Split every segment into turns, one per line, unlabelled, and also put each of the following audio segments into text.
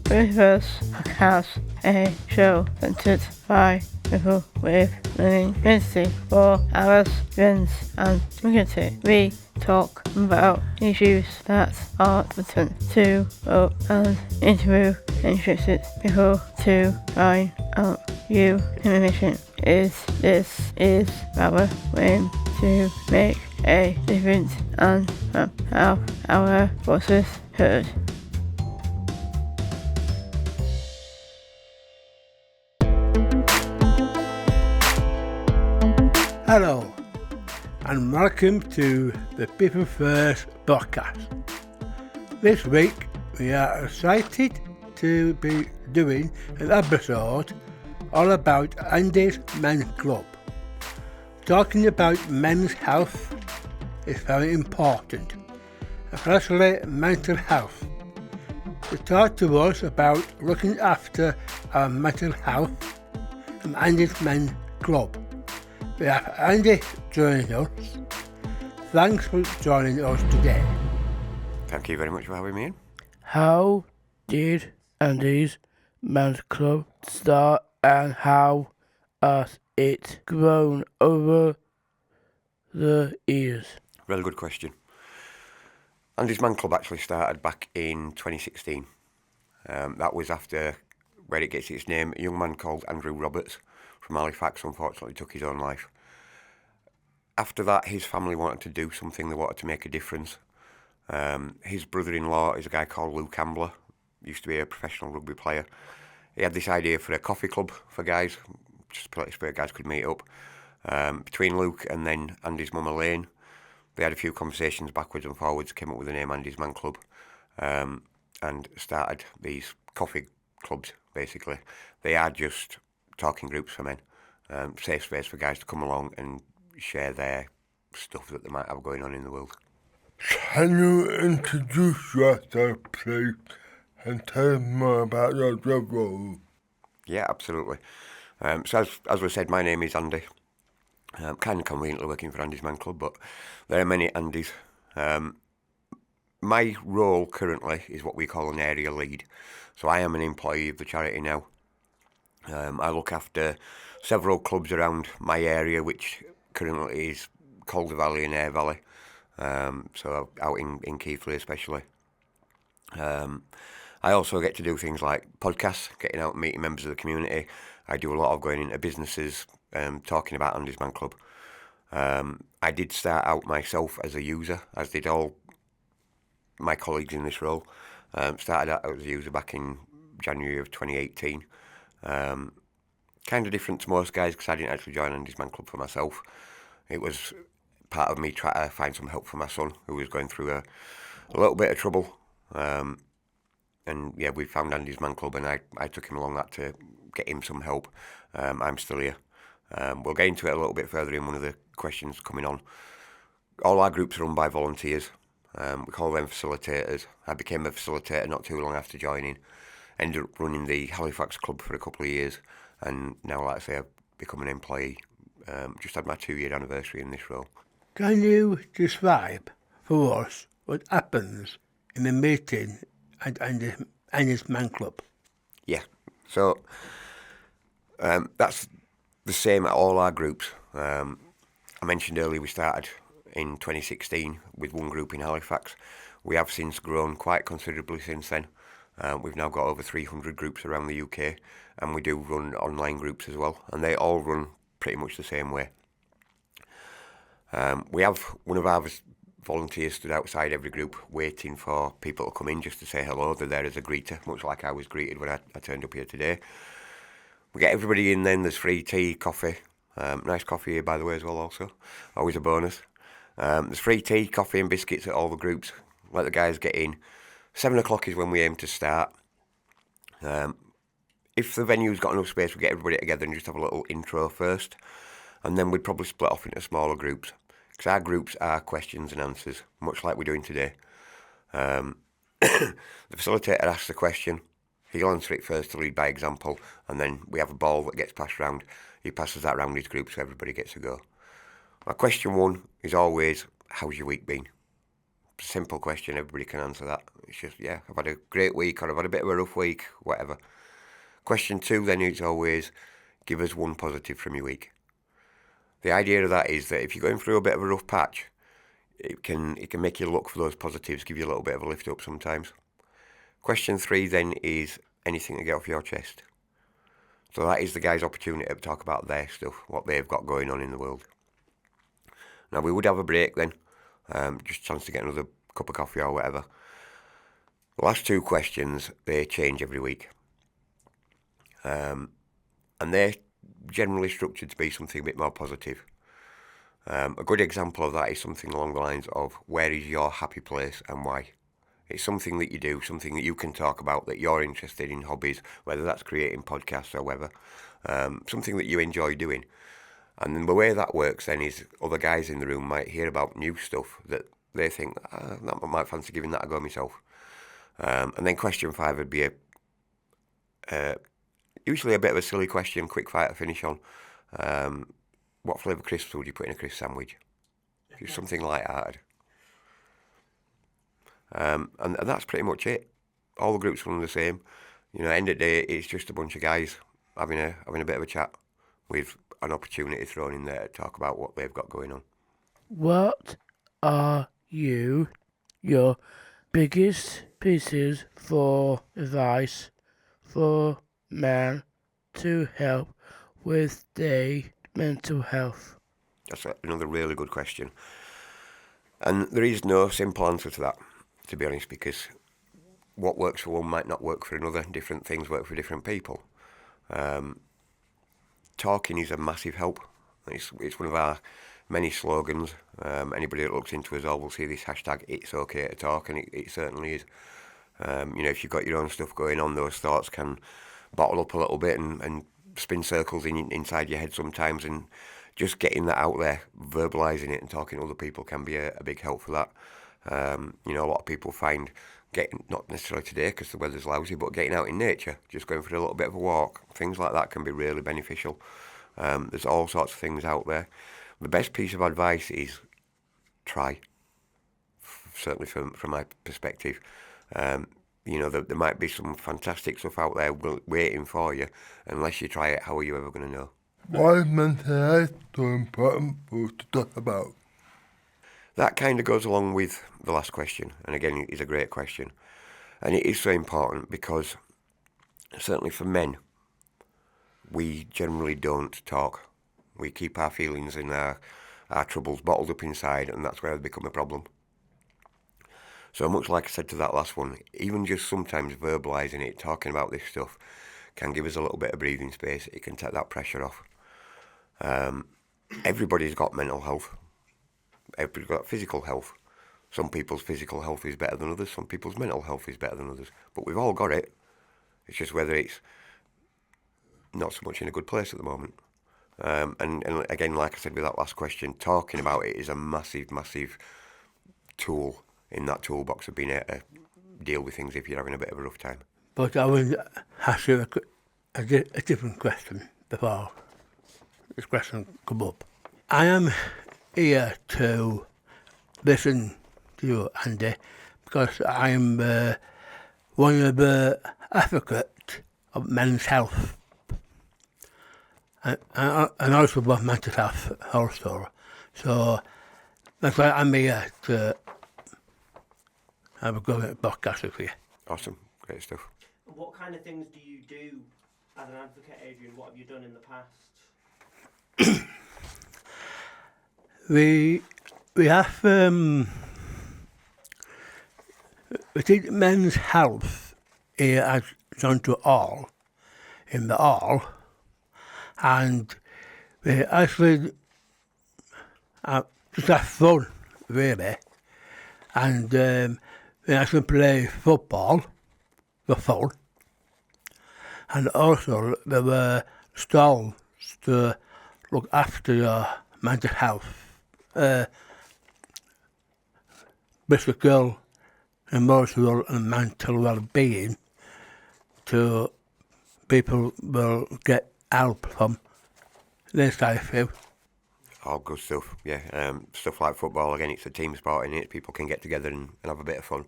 Reverse has a show centered by people with learning ability for our friends and community. We talk about issues that are important to vote and interview interested people to find out new information. This is our aim to make a difference and have our voices heard.
Hello, and welcome to the People First podcast. This week we are excited to be doing an episode all about Andy's Men's Club. Talking about men's health is very important, especially mental health. To talk to us about looking after our mental health and Andy's Men's Club, we have Andy joining us. Thanks for joining us today.
Thank you very much for having me in.
How did Andy's Men's Club start and how has it grown over the years?
Really good question. Andy's Man Club actually started back in 2016. That was after where it gets its name. A young man called Andrew Roberts from Halifax unfortunately took his own life. After that, his family wanted to do something. They wanted to make a difference. His brother-in-law is a guy called Luke Ambler, used to be a professional rugby player. He had this idea for a coffee club for guys, just a place where guys could meet up. Between Luke and then Andy's mum Elaine, they had a few conversations backwards and forwards, came up with the name Andy's Man Club, and started these coffee clubs, basically. They are just talking groups for men, safe space for guys to come along and share their stuff that they might have going on in the world.
Can you introduce yourself, please, and tell us more about your job role?
Yeah, absolutely. So as we said, my name is Andy. Kind of conveniently working for Andy's Man Club, but there are many Andys. My role currently is what we call an area lead. So I am an employee of the charity now. I look after several clubs around my area, which currently is Calder Valley and Ayr Valley, so out in Keighley especially. I also get to do things like podcasts, getting out and meeting members of the community. I do a lot of going into businesses, talking about Andy's Man Club. I did start out myself as a user, as did all my colleagues in this role. Started out as a user back in January of 2018. Kind of different to most guys because I didn't actually join Andy's Man Club for myself. It was part of me trying to find some help for my son who was going through a little bit of trouble. And yeah, we found Andy's Man Club and I took him along that to get him some help. I'm still here. We'll get into it a little bit further in one of the questions coming on. All our groups are run by volunteers. We call them facilitators. I became a facilitator not too long after joining. Ended up running the Halifax club for a couple of years, and now, like I say, I've become an employee. Just had my 2-year anniversary in this role.
Can you describe for us what happens in a meeting at Andy's Man Club?
Yeah, so that's the same at all our groups. I mentioned earlier we started in 2016 with one group in Halifax. We have since grown quite considerably since then. We've now got over 300 groups around the UK, and we do run online groups as well, and they all run pretty much the same way. We have one of our volunteers stood outside every group waiting for people to come in just to say hello. They're there as a greeter, much like I was greeted when I turned up here today. We get everybody in then, there's free tea, coffee, nice coffee here by the way as well also, always a bonus. There's free tea, coffee and biscuits at all the groups, let the guys get in. 7 o'clock is when we aim to start. If the venue's got enough space, we get everybody together and just have a little intro first, and then we'd probably split off into smaller groups, because our groups are questions and answers, much like we're doing today. The facilitator asks the question, he'll answer it first to lead by example, and then we have a ball that gets passed round. He passes that round his group so everybody gets a go. My question one is always, how's your week been? simple question. Everybody can answer that. It's just, yeah, I've had a great week, or I've had a bit of a rough week, whatever. Question 2 then is always, give us one positive from your week. The idea of that is that if you're going through a bit of a rough patch, it can make you look for those positives, give you a little bit of a lift up sometimes. Question 3 then is anything to get off your chest. So that is the guy's opportunity to talk about their stuff, what they've got going on in the world. Now we would have a break then, just a chance to get another cup of coffee or whatever. The last 2 questions, they change every week. And they're generally structured to be something a bit more positive. A good example of that is something along the lines of, where is your happy place and why? It's something that you do, something that you can talk about, that you're interested in, hobbies, whether that's creating podcasts or whatever, something that you enjoy doing. And then the way that works then is other guys in the room might hear about new stuff that they think, I might fancy giving that a go myself. And then question 5 would be usually a bit of a silly question, quick fire to finish on. What flavour crisps would you put in a crisp sandwich? Just something light-hearted. And that's pretty much it. All the groups run the same. End of the day, it's just a bunch of guys having a bit of a chat with an opportunity thrown in there to talk about what they've got going on.
What are your biggest pieces for advice for men to help with their mental health?
That's another really good question. And there is no simple answer to that, to be honest, because what works for one might not work for another. Different things work for different people. Talking is a massive help. It's one of our many slogans. Anybody that looks into us all will see this hashtag, it's okay to talk, and it certainly is. If you've got your own stuff going on, those thoughts can bottle up a little bit and spin circles inside your head sometimes, and just getting that out there, verbalising it and talking to other people can be a big help for that. A lot of people find getting, not necessarily today because the weather's lousy, but getting out in nature, just going for a little bit of a walk, things like that can be really beneficial. There's all sorts of things out there. The best piece of advice is try, certainly from my perspective. There might be some fantastic stuff out there waiting for you. Unless you try it, how are you ever going to know?
Why is mental health so important for us to talk about?
That kind of goes along with the last question, and again, it is a great question. And it is so important because, certainly for men, we generally don't talk. We keep our feelings and our troubles bottled up inside, and that's where they become a problem. So much like I said to that last one, even just sometimes verbalising it, talking about this stuff, can give us a little bit of breathing space. It can take that pressure off. Everybody's got mental health. Everybody's got physical health. Some people's physical health is better than others. Some people's mental health is better than others. But we've all got it. It's just whether it's not so much in a good place at the moment. And again, like I said with that last question, talking about it is a massive, massive tool in that toolbox of being able to deal with things if you're having a bit of a rough time.
But I would ask you a different question before this question come up. I am here to listen to you, Andy, because I'm one of the advocates of men's health and also about mental health also. So that's why I'm here to have a go at podcast with you.
Awesome, great stuff.
What kind of things do you do as an advocate, Adrian? What have you done in the past?
We have we take men's health here as done to all in the all, and we actually just have fun really, and we actually play football for fun, and also there were stalls to look after your mental health, physical, emotional and mental well-being, to people will get help from this type of thing.
All good stuff, yeah. Stuff like football, again, it's a team sport in it. People can get together and have a bit of fun.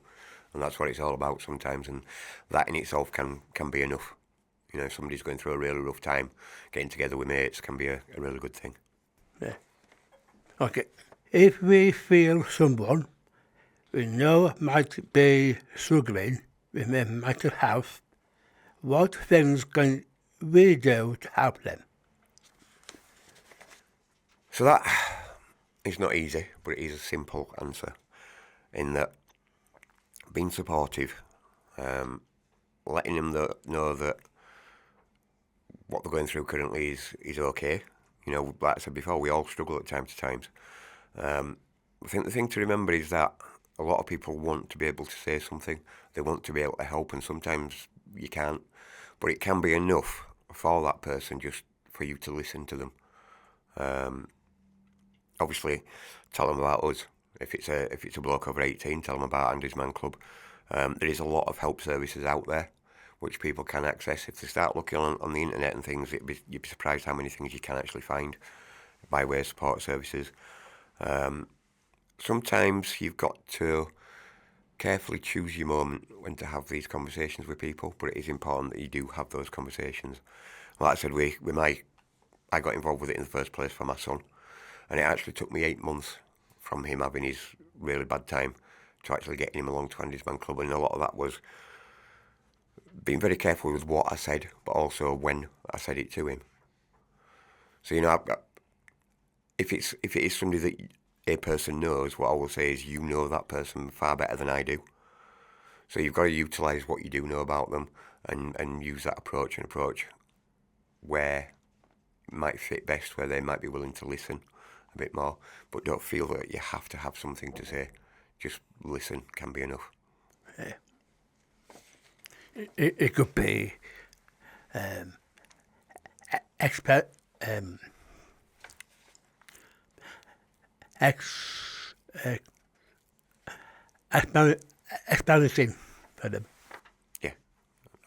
And that's what it's all about sometimes. And that in itself can be enough. You know, if somebody's going through a really rough time, getting together with mates can be a really good thing.
Yeah. Okay. If we feel someone we know might be struggling with mental health, what things can we do to help them?
So that is not easy, but it is a simple answer in that being supportive, letting them know that what they're going through currently is okay. You know, like I said before, we all struggle at time to times. I think the thing to remember is that a lot of people want to be able to say something. They want to be able to help, and sometimes you can't. But it can be enough for that person just for you to listen to them. Obviously, tell them about us. If it's a bloke over 18, tell them about Andy's Man Club. There is a lot of help services out there which people can access. If they start looking on the internet and things, you'd be surprised how many things you can actually find by way of support services. Sometimes you've got to carefully choose your moment when to have these conversations with people, but it is important that you do have those conversations. Like I said, I got involved with it in the first place for my son, and it actually took me 8 months from him having his really bad time to actually getting him along to Andy's Man Club, and a lot of that was being very careful with what I said, but also when I said it to him. So, you know, if it is somebody that a person knows, what I will say is you know that person far better than I do. So you've got to utilise what you do know about them and use that approach where it might fit best, where they might be willing to listen a bit more. But don't feel that you have to have something to say. Just listen can be enough.
Yeah. It could be explanation for them.
Yeah,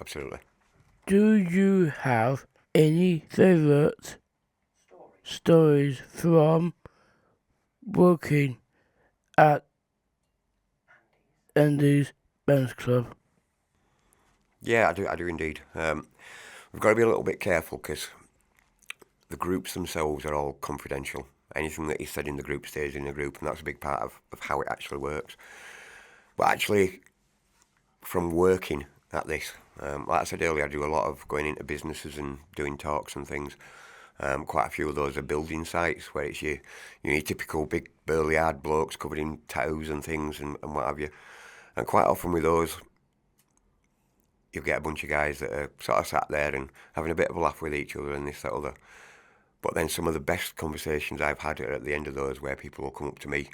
absolutely.
Do you have any favourite stories from working at Andy's Men's Club?
Yeah, I do indeed. We've got to be a little bit careful because the groups themselves are all confidential. Anything that is said in the group stays in the group, and that's a big part of how it actually works. But actually, from working at this, like I said earlier, I do a lot of going into businesses and doing talks and things. Quite a few of those are building sites where it's your typical big burly hard blokes covered in tattoos and things and what have you. And quite often with those, you'll get a bunch of guys that are sort of sat there and having a bit of a laugh with each other and this, that, other. But then some of the best conversations I've had are at the end of those where people will come up to me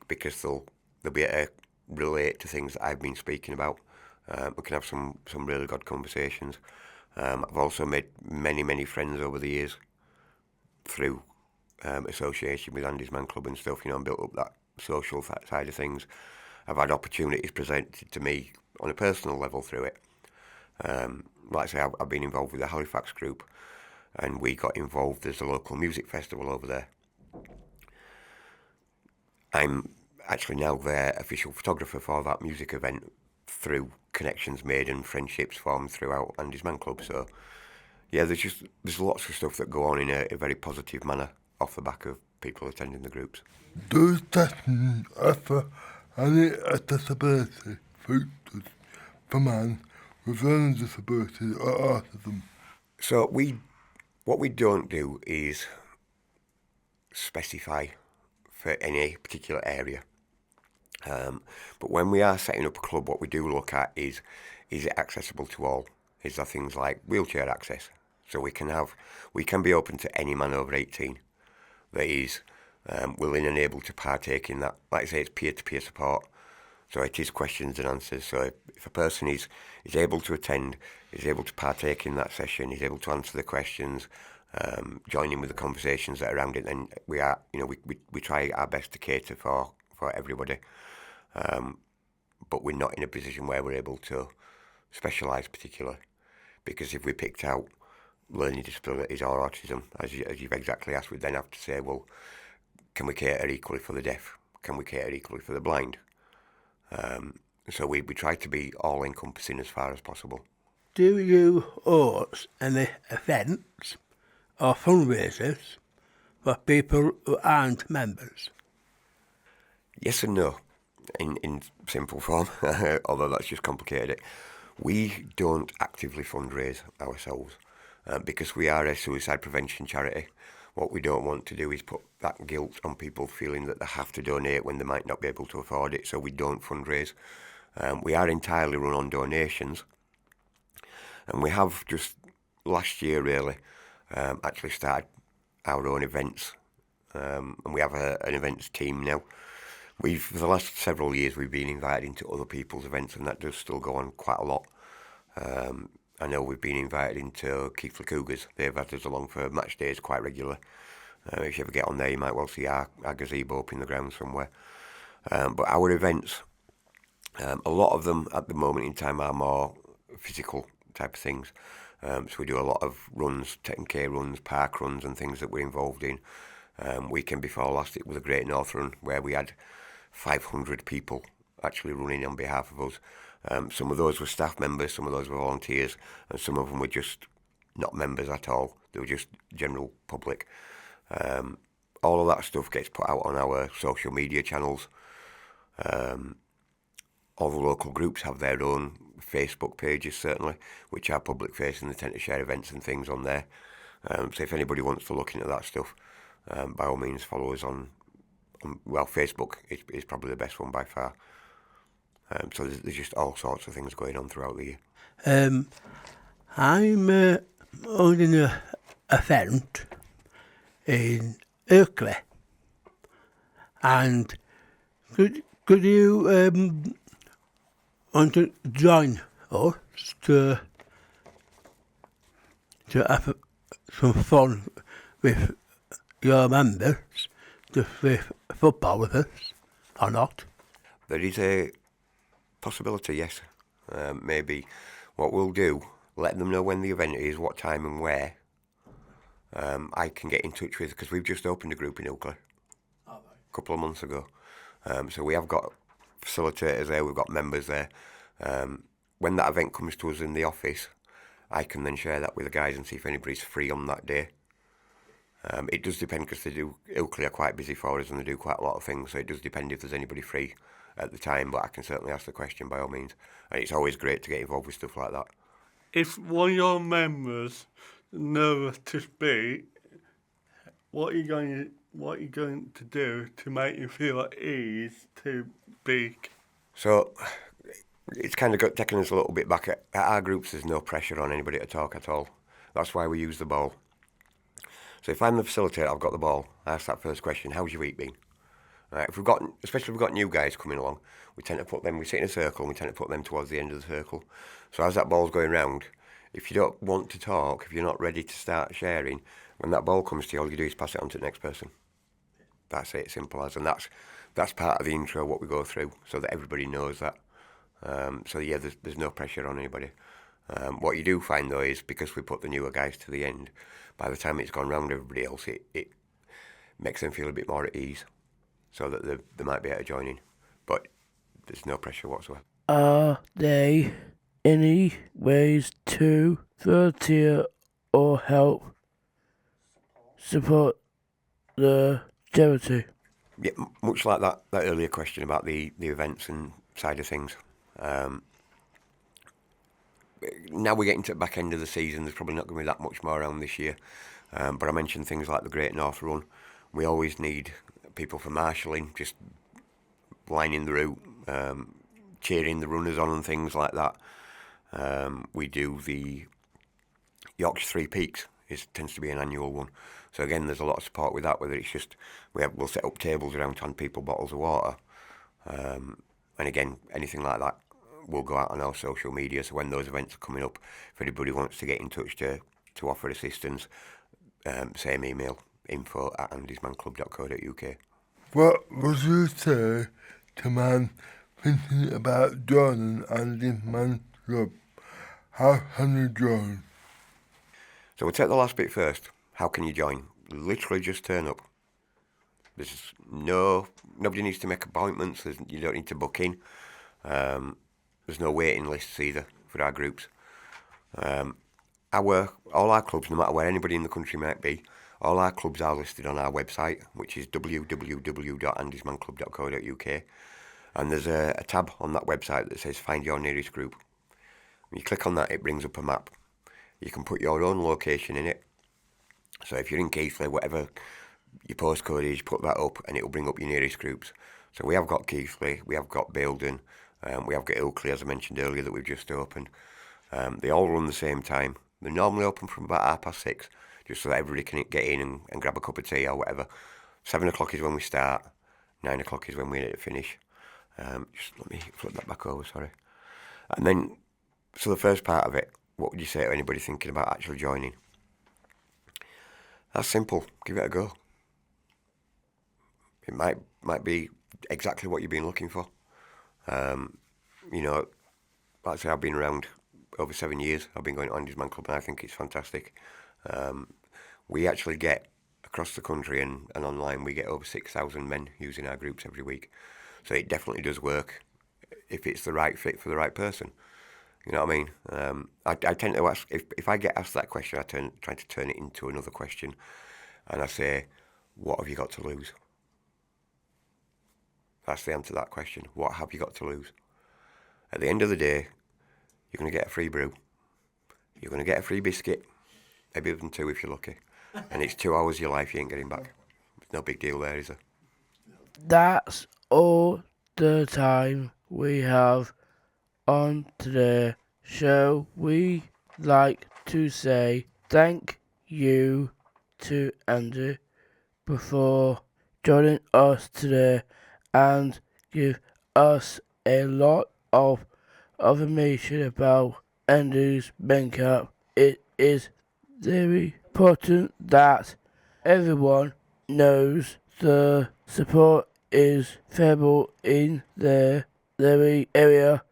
because they'll be able to relate to things that I've been speaking about. We can have some really good conversations. I've also made many friends over the years through association with Andy's Man Club and stuff, and built up that social side of things. I've had opportunities presented to me on a personal level through it. Like I say, I've been involved with the Halifax group, and we got involved as a local music festival over there. I'm actually now their official photographer for that music event through connections made and friendships formed throughout Andy's Man Club. So, yeah, there's lots of stuff that go on in a very positive manner off the back of people attending the groups.
Does that offer any disability features for man with learning disabilities or autism?
So what we don't do is specify for any particular area. But when we are setting up a club, what we do look at is it accessible to all? Is there things like wheelchair access? So we can be open to any man over 18 that is willing and able to partake in that. Like I say, it's peer-to-peer support. So it is questions and answers. So if a person is able to attend, is able to partake in that session, is able to answer the questions, join in with the conversations that are around it, then we try our best to cater for everybody. But we're not in a position where we're able to specialise particularly, because if we picked out learning disabilities or autism, as you've exactly asked, we then have to say, well, can we cater equally for the deaf? Can we cater equally for the blind? So we try to be all-encompassing as far as possible.
Do you host any events or fundraisers for people who aren't members?
Yes and no, in simple form, although that's just complicated it. We don't actively fundraise ourselves because we are a suicide prevention charity. What we don't want to do is put that guilt on people feeling that they have to donate when they might not be able to afford it, so we don't fundraise. We are entirely run on donations, and we have just last year really actually started our own events, and we have an events team now. For the last several years we've been invited into other people's events, and that does still go on quite a lot. I know we've been invited into Keighley Cougars. They've had us along for match days quite regularly. If you ever get on there, you might well see our gazebo up in the ground somewhere. But our events, a lot of them at the moment in time are more physical type of things. So we do a lot of runs, 10k runs, park runs and things that we're involved in. Weekend before last it was a Great North Run where we had 500 people actually running on behalf of us. Some of those were staff members, some of those were volunteers, and some of them were just not members at all. They were just general public. All of that stuff gets put out on our social media channels. All the local groups have their own Facebook pages, certainly, which are public facing. They tend to share events and things on there. So if anybody wants to look into that stuff, by all means follow us on Facebook is probably the best one by far. So there's just all sorts of things going on throughout the year.
I'm holding an event in Keighley, and could you want to join us to have some fun with your members, just with football with us, or not?
There is a possibility, yes. Maybe what we'll do, let them know when the event is, what time and where. I can get in touch with, because we've just opened a group in Keighley a couple of months ago. So we have got facilitators there, we've got members there. When that event comes to us in the office, I can then share that with the guys and see if anybody's free on that day. It does depend, because Keighley are quite busy for us and they do quite a lot of things, so it does depend if there's anybody free at the time, but I can certainly ask the question by all means. And it's always great to get involved with stuff like that.
If one of your members is nervous to speak, what are you going to do to make you feel at ease to speak?
So it's kind of got taken us a little bit back. At our groups, there's no pressure on anybody to talk at all. That's why we use the ball. So if I'm the facilitator, I've got the ball, I ask that first question, how's your week been? Right, especially if we've got new guys coming along, we tend to put them, we sit in a circle and we tend to put them towards the end of the circle. So as that ball's going round, if you don't want to talk, if you're not ready to start sharing, when that ball comes to you, all you do is pass it on to the next person. That's it, simple as. And that's part of the intro, what we go through, so that everybody knows that. So yeah, there's no pressure on anybody. What you do find though is, because we put the newer guys to the end, by the time it's gone round everybody else, it makes them feel a bit more at ease, so that they might be able to join in. But there's no pressure whatsoever.
Are there any ways to volunteer or help support the charity?
Yeah, much like that earlier question about the events and side of things. Now we're getting to the back end of the season, there's probably not going to be that much more around this year. But I mentioned things like the Great North Run. We always need people for marshalling, just lining the route, cheering the runners on and things like that. We do the Yorkshire Three Peaks. It tends to be an annual one. So again, there's a lot of support with that, whether it's just, we'll set up tables around to hand people bottles of water. And again, anything like that will go out on our social media. So when those events are coming up, if anybody wants to get in touch to offer assistance, same email, info@andysmanclub.co.uk.
What would you say to man thinking about joining Andy's Man Club? How can you join?
So we'll take the last bit first. How can you join? Literally just turn up. Nobody needs to make appointments. You don't need to book in. There's no waiting lists either for our groups. All our clubs, no matter where anybody in the country might be, all our clubs are listed on our website, which is www.andysmanclub.co.uk. And there's a tab on that website that says Find Your Nearest Group. When you click on that, it brings up a map. You can put your own location in it. So if you're in Keighley, whatever your postcode is, put that up and it'll bring up your nearest groups. So we have got Keighley, we have got Buildon, we have got Ilkley, as I mentioned earlier, that we've just opened. They all run the same time. They're normally open from about 6:30, just so that everybody can get in and grab a cup of tea or whatever. 7 o'clock is when we start, 9 o'clock is when we finish. Just let me flip that back over, sorry. And then, so the first part of it, what would you say to anybody thinking about actually joining? That's simple, give it a go. It might be exactly what you've been looking for. Like I say, I've been around over 7 years. I've been going to Andy's Man Club and I think it's fantastic. We actually get, across the country and online, we get over 6,000 men using our groups every week. So it definitely does work if it's the right fit for the right person. You know what I mean? I tend to ask, if I get asked that question, I try to turn it into another question. And I say, what have you got to lose? That's the answer to that question. What have you got to lose? At the end of the day, you're going to get a free brew. You're going to get a free biscuit, maybe even 2 if you're lucky. And it's 2 hours of your life you ain't getting back. There's no big deal there, is there?
That's all the time we have on today's show. We like to say thank you to Andy before joining us today and give us a lot of information about Andy's Men Cup. It is very important that everyone knows the support is available in their area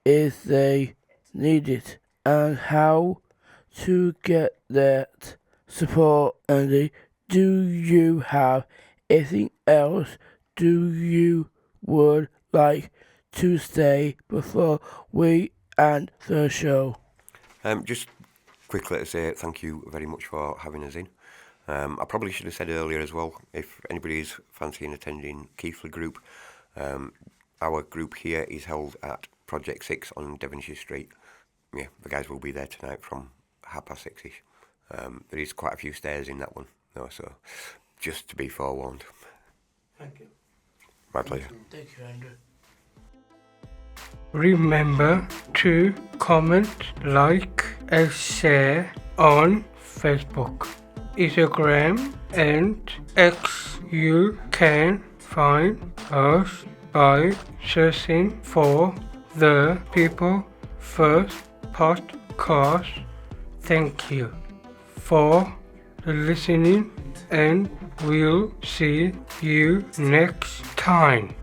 if they need it, and how to get that support. Andy, do you have anything else you would like to say before we end the show?
Just quickly to say thank you very much for having us in. I probably should have said earlier as well, if anybody's fancying attending Keighley group, our group here is held at Project 6 on Devonshire Street. Yeah, the guys will be there tonight from 6:30ish. There is quite a few stairs in that one, though, so just to be forewarned.
Thank you.
My pleasure.
Thank you, Andrew.
Remember to comment, like and share on Facebook, Instagram and X. You can find us by searching for the People First Podcast. Thank you for listening and we'll see you next time.